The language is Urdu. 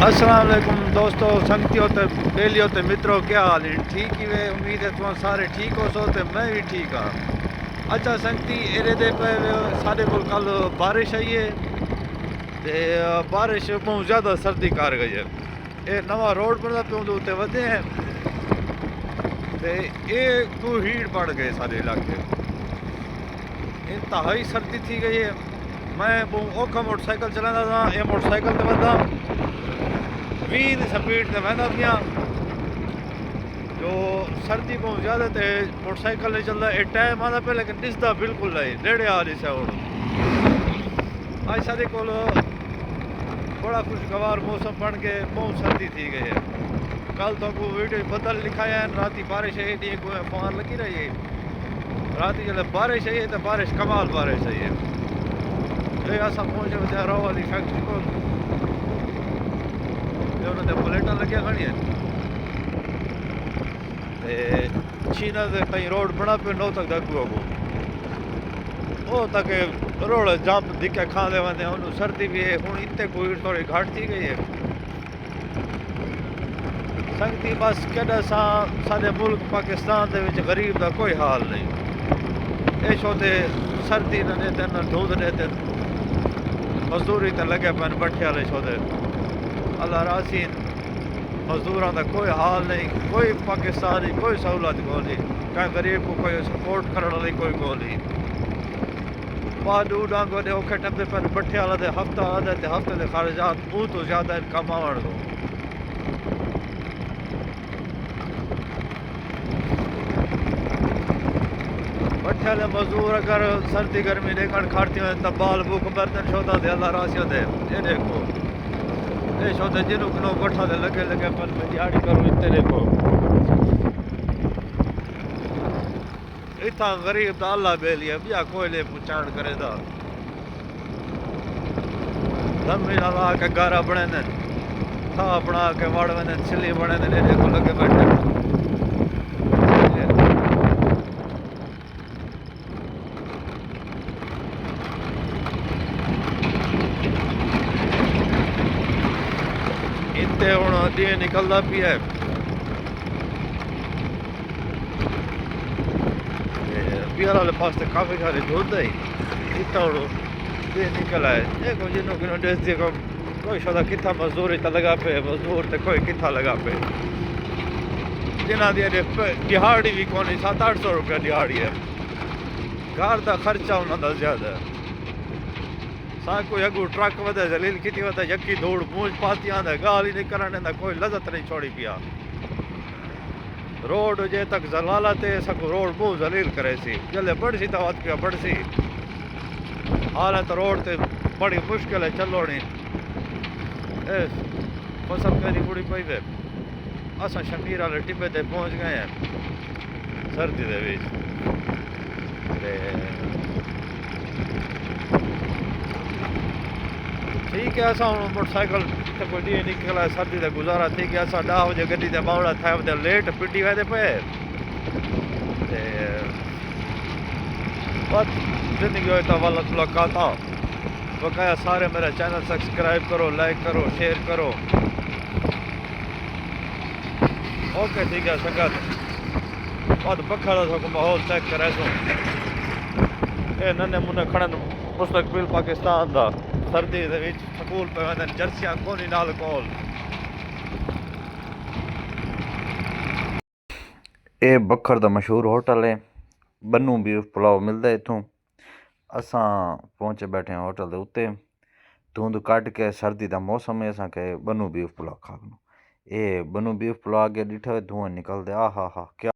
السلام علیکم دوستو، سنگتیوں تے بیلیوں تے مترو، کیا حال ہے؟ ٹھیک ہی وے، امید ہے تم سارے ٹھیک ہو سو تے میں بھی ٹھیک ہاں۔ اچھا سنگتی ایرے دے پہ سارے کول کل بارش آئی ہے تے بارش بہت زیادہ سردی کر گئی ہے۔ یہ نواں روڈ بنتا پہ اندر اتنے ودے ہیں تے یہ کو ہیٹ پڑ گئے سارے علاقے، انتہائی سردی تھی گئی ہے۔ میں بہت اوکھا موٹر سائیکل چلانا تھا، یہ موٹر سائیکل تے بندہ 20 سپیڈ تے بہنا پیا، جو سردی بہت زیادہ تے موٹر سائیکل نہیں چلتا، یہ ٹائم آتا پہ لیکن دستا بالکل نہیں، نیڑے آ رہی سے ہوں۔ آج سارے کول بڑا خوشگوار موسم بن کے بہت سردی تھی گئی ہے۔ کل تو کو ویڈیو بدل لکھایا ہے، راتی بارش ہے نہیں، کوئی فون لگی رہی ہے، راتی جب بارش ہے تو بارش کمال بارش ہے۔ یہ ایسا پہنچے ہوتے رو والی فیکٹری کو، انہوں نے پلیٹاں لگیا کھڑی ہیں، چھینا سے کہیں روڈ بنا پہ 9 تک دگو کو وہ تک روڈ جمپ دکھے کھانے وندے، انہوں سردی بھی ہے، ہوں اتنے کوئی تھوڑی گھٹ تھی گئی ہے۔ سنگتی بس کہڑا سا سارے ملک پاکستان دے وچ غریب دا کوئی حال نہیں، اے چھوتے سردی نہ دیتے نہ دھوند دیتے، مزدوری تے لگے پن بٹھے والے چھوتے اللہ راسین، مزدوراں دا کوئی حال نہیں، کوئی پاکستانی کوئی سہولت کو نہیں، کہیں غریب کو کوئی سپورٹ کرنے والی کوئی کو نہیں۔ دو ڈانگوں دے اوکھے ٹپے پر بٹھے والا دے ہفتہ آدھے تے ہفتے دے خارجات اون تو زیادہ کم آوڑ دو۔ بٹھے والے مزدور اگر سردی گرمی دیکھن کھڑتی ہوئے تو بال بھوک برتن چھوتا دے اللہ راسیوں دے، یہ دیکھو یہ چھوتے جنوں کنوں گٹھا دے لگے لگے پر میں دیہڑی کروں، اتنے دیکھو اتنا غریب دا اللہ بے لیا بیا کوئی لے پہنچان کرے دا دمی نہ لا کے گارا بنے دن، تھا بنا کے وڑ ونے چلی بنے دن، یہ دیکھو لگے بیٹھے۔ اتنے ہوں دین نکلتا پی ہے، بیار والے پاس تے کافی سارے دھوند ہی اتنا ہوں دین نکل آئے۔ دیکھو جنوں کنوں ڈیس دیکھو کوئی شدہ کتھا مزدوری تا لگا پہ، مزدور تے کوئی کتھا لگا پہ، جنہ دی دیہاڑی بھی کونی 700-800 روپیہ دیہاڑی ہے، گھر دا خرچہ انہوں دا زیادہ ہے۔ ساں کوئی اگو ٹرک ودے زلیل کیتی ودا یکی دوڑ پونچ پاتی آندا گال ہی نہیں کرنے دا، کوئی لذت نہیں چھوڑی پیا۔ روڈ جے تک زلالہ تے سکو روڈ بہت زلیل کرے سی، جلے بڑھ سی تو وقت پیا بڑھ سی، حالت روڈ تے بڑی مشکل ہے چلو نہیں۔ فصل کری بڑی پئی وے، اساں شمیر والے ٹبے تے پہنچ گئے ہیں سردی دے وچ تے ٹھیک ہے۔ اساں ہوں موٹر سائیکل تے کوئی ڈی نکلا سردی دے گزارا تھی کہ اساں 10 بجے گڈی تے باوڑا تھا تے لیٹ پٹی وے پے تے بس زندگی ہوئی تو واللہ ملاقاتاں بقایا سارے میرا چینل سبسکرائب کرو، لائک کرو، شیئر کرو۔ اوکے ٹھیک ہے سنگت بہت بکھڑا سا ماحول چیک کرے سو، اے ننے منے کھڑن مستقبل پاکستان دا سردی دے وچ سکول پہ وندن جرسیاں کونی نال کول۔ اے بکھر دا مشہور ہوٹل ہے، بنو بیف پلاؤ ملدا اتھوں۔ اساں پہنچے بیٹھے ہیں ہوٹل دے اتے، دھند کٹ کے سردی دا موسم ہے، اساں کہ بنو بیف پلاؤ کھا گنو۔ اے بنو بیف پلاؤ اگے ڈٹھا دھواں نکل دے، آہا ہا کیا